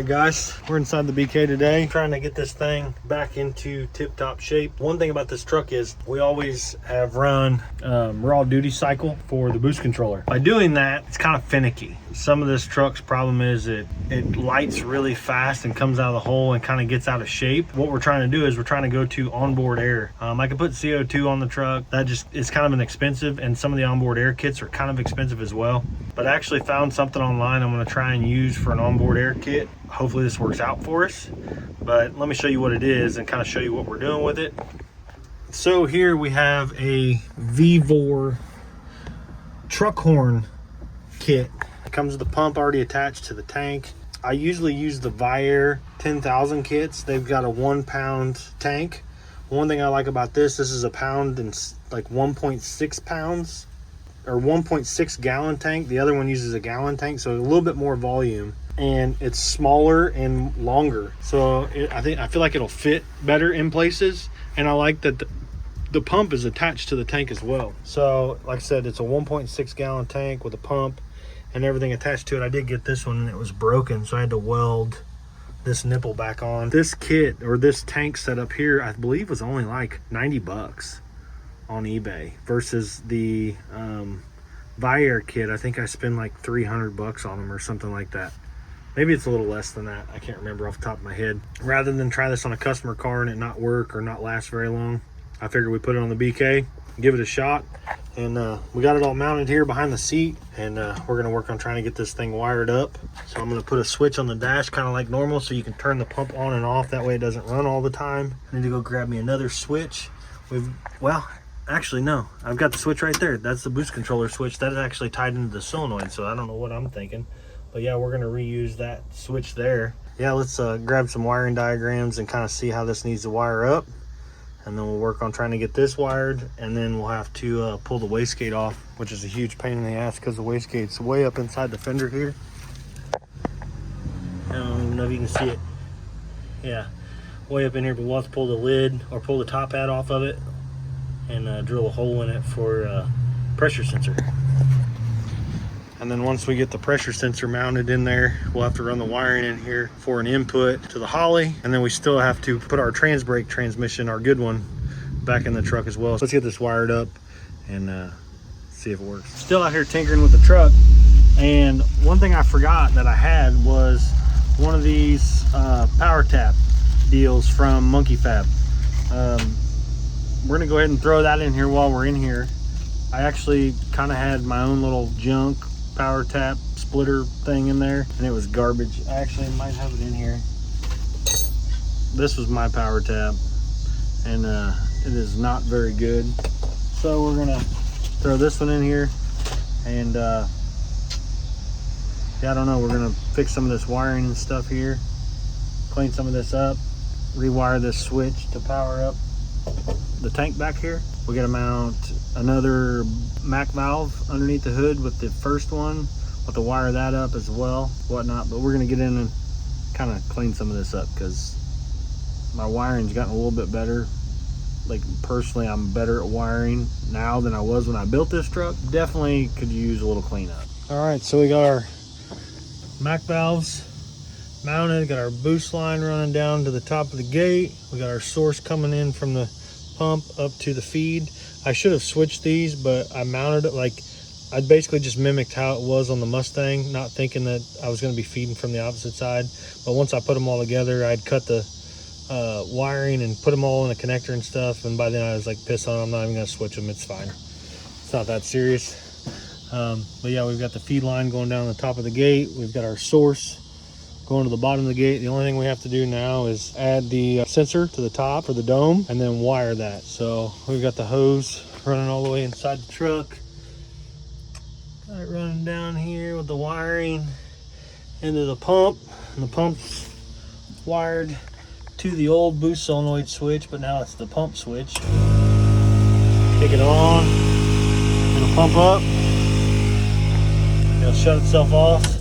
Alright guys, we're inside the BK today, trying to get this thing back into tip-top shape. One thing about this truck is we always have run raw duty cycle for the boost controller. By doing that, it's kind of finicky. Some of this truck's problem is it lights really fast and comes out of the hole and kind of gets out of shape. What we're trying to do is we're trying to go to onboard air. I could put CO2 on the truck. That just is kind of an expensive, and some of the onboard air kits are kind of expensive as well. But I actually found something online I'm going to try and use for an onboard air kit. Hopefully this works out for us. But let me show you what it is and kind of show you what we're doing with it. So here we have a VEVOR truck horn kit. It comes with the pump already attached to the tank. I usually use the VEVOR 10,000 kits. They've got a 1 pound tank. One thing I like about this is a pound and like 1.6 pounds or 1.6 gallon tank. The other one uses a gallon tank, so a little bit more volume, and it's smaller and longer. So I feel like it'll fit better in places, and I like that the pump is attached to the tank as well. So like I said, it's a 1.6 gallon tank with a pump and everything attached to it. I did get this one and it was broken, so I had to weld this nipple back on. This kit or this tank setup here, I believe was only like 90 bucks on eBay versus the VEVOR kit. I think I spent like 300 bucks on them or something like that. Maybe it's a little less than that. I can't remember off the top of my head. Rather than try this on a customer car and it not work or not last very long, I figured we put it on the BK, give it a shot. And we got it all mounted here behind the seat, and we're gonna work on trying to get this thing wired up. So I'm gonna put a switch on the dash, kind of like normal, so you can turn the pump on and off. That way it doesn't run all the time. I need to go grab me another switch. Well, actually no, I've got the switch right there. That's the boost controller switch. That is actually tied into the solenoid, so I don't know what I'm thinking. But yeah, we're gonna reuse that switch there. Yeah, let's grab some wiring diagrams and kind of see how this needs to wire up. And then we'll work on trying to get this wired, and then we'll have to pull the wastegate off, which is a huge pain in the ass because the wastegate's way up inside the fender here. I don't even know if you can see it. Yeah, way up in here, but we'll have to pull the lid or pull the top hat off of it and drill a hole in it for pressure sensor. And then once we get the pressure sensor mounted in there, we'll have to run the wiring in here for an input to the Holly. And then we still have to put our trans-brake transmission, our good one, back in the truck as well. So let's get this wired up and see if it works. Still out here tinkering with the truck. And one thing I forgot that I had was one of these power tap deals from Monkey Fab. We're gonna go ahead and throw that in here while we're in here. I actually kind of had my own little junk power tap splitter thing in there, and it was garbage. I actually might have it in here. This was my power tap, and it is not very good. So we're gonna throw this one in here, and yeah, I don't know, we're gonna fix some of this wiring and stuff here, clean some of this up, rewire this switch to power up the tank back here. We gotta mount another MAC valve underneath the hood with the first one. We'll have to wire that up as well, whatnot. But we're gonna get in and kind of clean some of this up because my wiring's gotten a little bit better. Like personally, I'm better at wiring now than I was when I built this truck. Definitely could use a little cleanup. All right, so we got our MAC valves mounted, got our boost line running down to the top of the gate. We got our source coming in from the pump up to the feed. I should have switched these, but I mounted it like I basically just mimicked how it was on the Mustang, not thinking that I was going to be feeding from the opposite side. But once I put them all together, I'd cut the wiring and put them all in a connector and stuff, and by then I was like pissed on them. I'm not even going to switch them. It's fine. It's not that serious. But yeah, we've got the feed line going down the top of the gate. We've got our source going to the bottom of the gate. The only thing we have to do now is add the sensor to the top for the dome and then wire that. So we've got the hose running all the way inside the truck. Got it running down here with the wiring into the pump. And the pump's wired to the old boost solenoid switch, but now it's the pump switch. Kick it on, it'll pump up. It'll shut itself off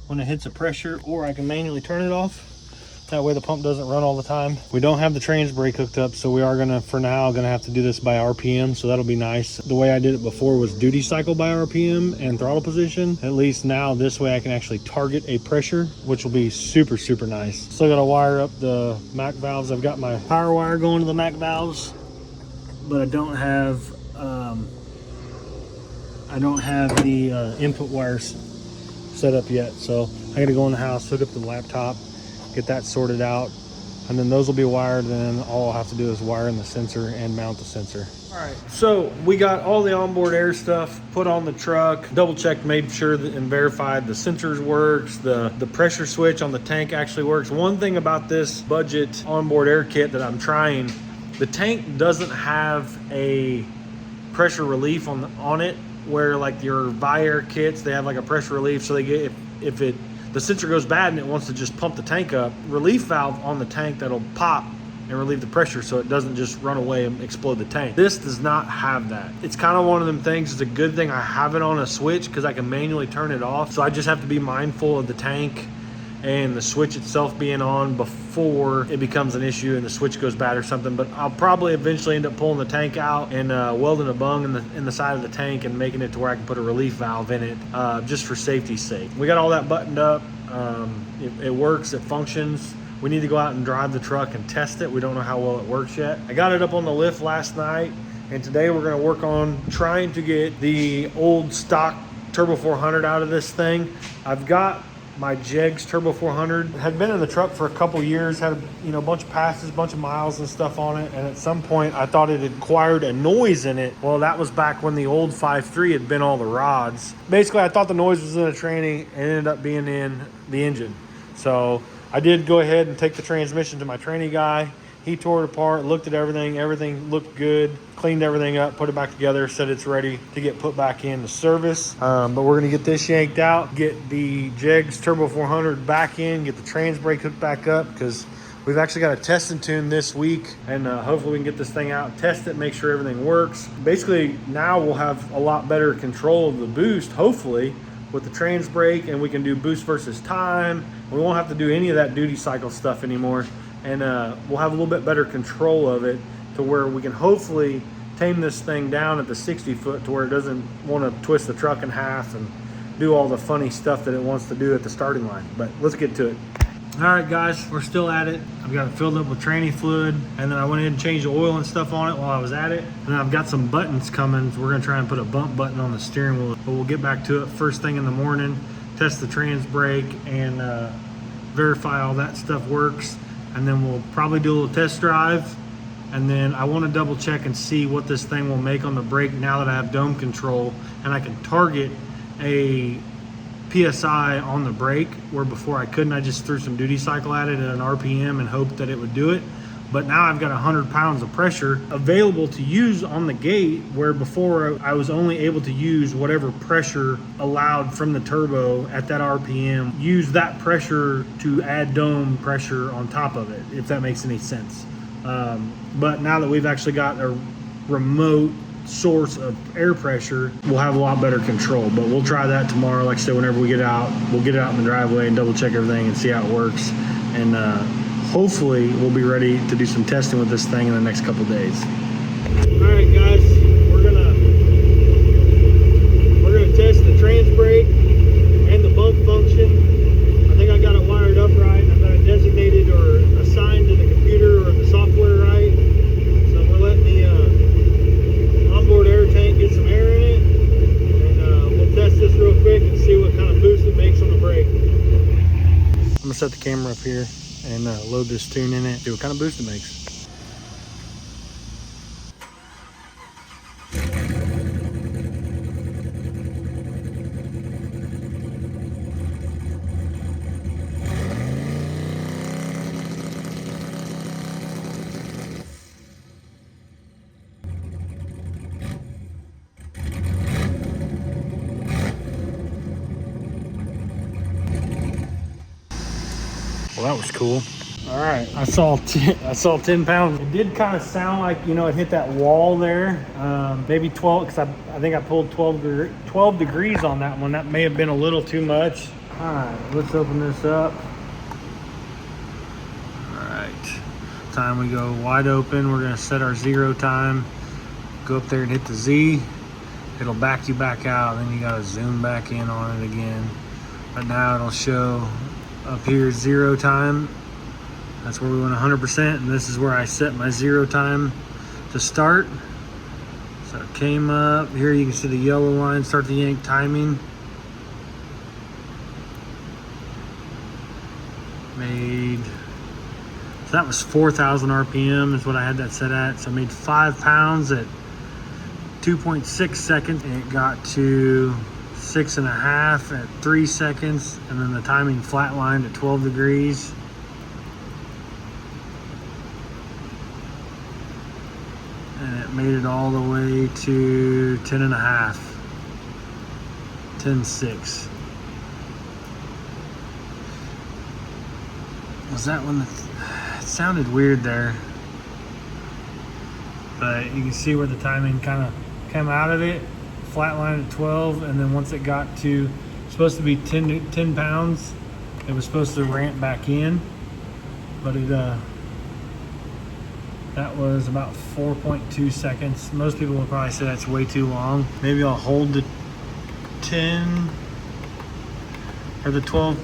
when it hits a pressure, or I can manually turn it off. That way the pump doesn't run all the time. We don't have the trans brake hooked up, so we are gonna, for now, gonna have to do this by RPM, so that'll be nice. The way I did it before was duty cycle by RPM and throttle position. At least now this way I can actually target a pressure, which will be super, super nice. Still gotta wire up the MAC valves. I've got my power wire going to the MAC valves, but I don't have the input wires set up yet. So I gotta go in the house, hook up the laptop, get that sorted out, and then those will be wired. And then all I'll have to do is wire in the sensor and mount the sensor. All right, so we got all the onboard air stuff put on the truck, double checked, made sure that, and verified the sensors works, the pressure switch on the tank actually works. One thing about this budget onboard air kit that I'm trying, the tank doesn't have a pressure relief on it, where like your Viair kits, they have like a pressure relief, so they get, if the sensor goes bad and it wants to just pump the tank up, relief valve on the tank that'll pop and relieve the pressure so it doesn't just run away and explode the tank. This does not have that. It's kind of one of them things. It's a good thing I have it on a switch because I can manually turn it off. So I just have to be mindful of the tank and the switch itself being on before it becomes an issue and the switch goes bad or something. But I'll probably eventually end up pulling the tank out and welding a bung in the side of the tank and making it to where I can put a relief valve in it, just for safety's sake. We got all that buttoned up. It works, it functions. We need to go out and drive the truck and test it. We don't know how well it works yet. I got it up on the lift last night, and today we're gonna work on trying to get the old stock Turbo 400 out of this thing. I've got my Jegs Turbo 400, had been in the truck for a couple years, had a bunch of passes, a bunch of miles and stuff on it, and at some point I thought it had acquired a noise in it. Well, that was back when the old 5.3 had been all the rods. Basically, I thought the noise was in the tranny and it ended up being in the engine. So I did go ahead and take the transmission to my tranny guy. He tore it apart, looked at everything looked good, cleaned everything up, put it back together, said it's ready to get put back into service. But we're gonna get this yanked out, get the Jegs Turbo 400 back in, get the trans brake hooked back up, because we've actually got a test and tune this week, and hopefully we can get this thing out, test it, make sure everything works. Basically, now we'll have a lot better control of the boost, hopefully, with the trans brake, and we can do boost versus time. We won't have to do any of that duty cycle stuff anymore. And we'll have a little bit better control of it to where we can hopefully tame this thing down at the 60 foot to where it doesn't want to twist the truck in half and do all the funny stuff that it wants to do at the starting line. But let's get to it. All right, guys, we're still at it. I've got it filled up with tranny fluid, and then I went in and changed the oil and stuff on it while I was at it. And then I've got some buttons coming. So we're gonna try and put a bump button on the steering wheel, but we'll get back to it first thing in the morning, test the trans brake and verify all that stuff works. And then we'll probably do a little test drive. And then I want to double check and see what this thing will make on the brake now that I have dome control and I can target a PSI on the brake, where before I couldn't. I just threw some duty cycle at it at an RPM and hoped that it would do it. But now I've got 100 pounds of pressure available to use on the gate, where before I was only able to use whatever pressure allowed from the turbo at that RPM, use that pressure to add dome pressure on top of it, if that makes any sense. But now that we've actually got a remote source of air pressure, we'll have a lot better control. But we'll try that tomorrow. Like I said, whenever we get out, we'll get it out in the driveway and double check everything and see how it works. And hopefully we'll be ready to do some testing with this thing in the next couple days. All right, guys, we're gonna test the trans brake and the bump function. I think I got it wired up right. I've got it designated or assigned to the computer or the software right. So we're letting the onboard air tank get some air in it, and we'll test this real quick and see what kind of boost it makes on the brake. I'm gonna set the camera up here and load this tune in it, see what kind of boost it makes. Well, that was cool. All right, I saw 10 pounds. It did kind of sound like, it hit that wall there. Maybe 12, because I think I pulled 12 degrees on that one. That may have been a little too much. All right, let's open this up. time we go wide open, we're gonna set our 0 time, go up there and hit the Z. It'll back you back out, then you gotta zoom back in on it again. But now it'll show up here 0 time. That's where we went 100%, and this is where I set my 0 time to start. So it came up, here you can see the yellow line, start the yank timing. So that was 4,000 RPM is what I had that set at. So I made 5 pounds at 2.6 seconds. It got to 6.5 at 3 seconds. And then the timing flatlined at 12 degrees. And it made it all the way to 10.5, 10.6. Was that when it sounded weird there, but you can see where the timing kind of came out of it, flatline at 12, and then once it got to supposed to be 10 pounds, it was supposed to ramp back in, but it that was about 4.2 seconds. Most people will probably say that's way too long. Maybe I'll hold the 10 or the 12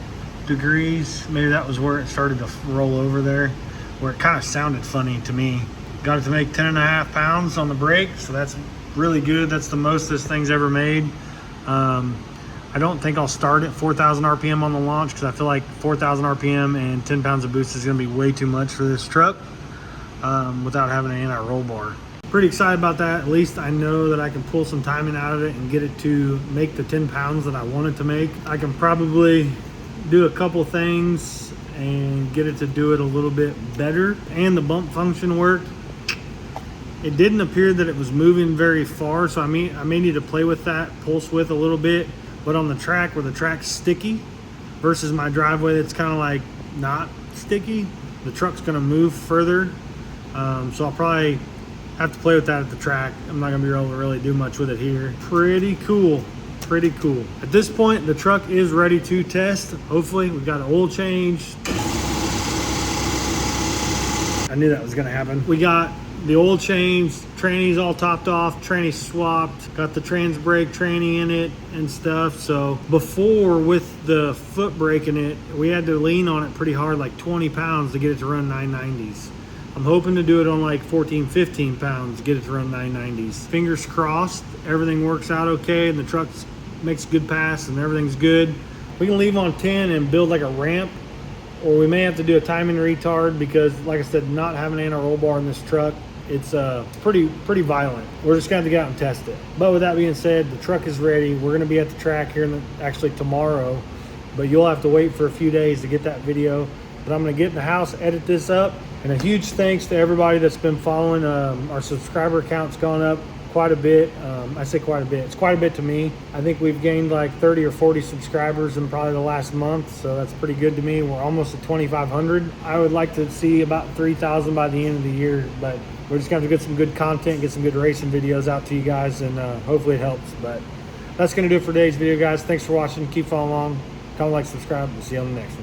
degrees. Maybe that was where it started to roll over there, where it kind of sounded funny to me. Got it to make 10.5 pounds on the brake, so that's really good. That's the most this thing's ever made. I don't think I'll start at 4,000 RPM on the launch because I feel like 4,000 RPM and 10 pounds of boost is going to be way too much for this truck without having an anti-roll bar. Pretty excited about that. At least I know that I can pull some timing out of it and get it to make the 10 pounds that I want it to make. I can probably do a couple things and get it to do it a little bit better, and the bump function worked. It didn't appear that it was moving very far, so I may need to play with that pulse width a little bit. But on the track where the track's sticky versus my driveway that's kind of like not sticky, the truck's going to move further, so I'll probably have to play with that at the track. I'm not going to be able to really do much with it here. Pretty cool. Pretty cool. At this point, the truck is ready to test. Hopefully, we've got an oil change. I knew that was gonna happen. We got the oil change, trannies all topped off, tranny swapped, got the trans brake tranny in it and stuff. So before, with the foot brake in it, we had to lean on it pretty hard, like 20 pounds to get it to run 990s. I'm hoping to do it on like 14, 15 pounds to get it to run 990s. Fingers crossed, everything works out okay and the truck makes good pass and everything's good. We can leave on 10 and build like a ramp, or we may have to do a timing retard because, like I said, not having an anti-roll bar in this truck, it's pretty violent. We're just gonna have to get out and test it. But with that being said, the truck is ready. We're gonna be at the track here actually tomorrow, but you'll have to wait for a few days to get that video. But I'm gonna get in the house, edit this up, and a huge thanks to everybody that's been following. Our subscriber count's gone up quite a bit. I say quite a bit. It's quite a bit to me. I think we've gained like 30 or 40 subscribers in probably the last month, so that's pretty good to me. We're almost at 2,500. I would like to see about 3,000 by the end of the year, but we're just going to get some good content, get some good racing videos out to you guys, and hopefully it helps. But that's going to do it for today's video, guys. Thanks for watching. Keep following along. Comment, like, subscribe. We'll see you on the next one.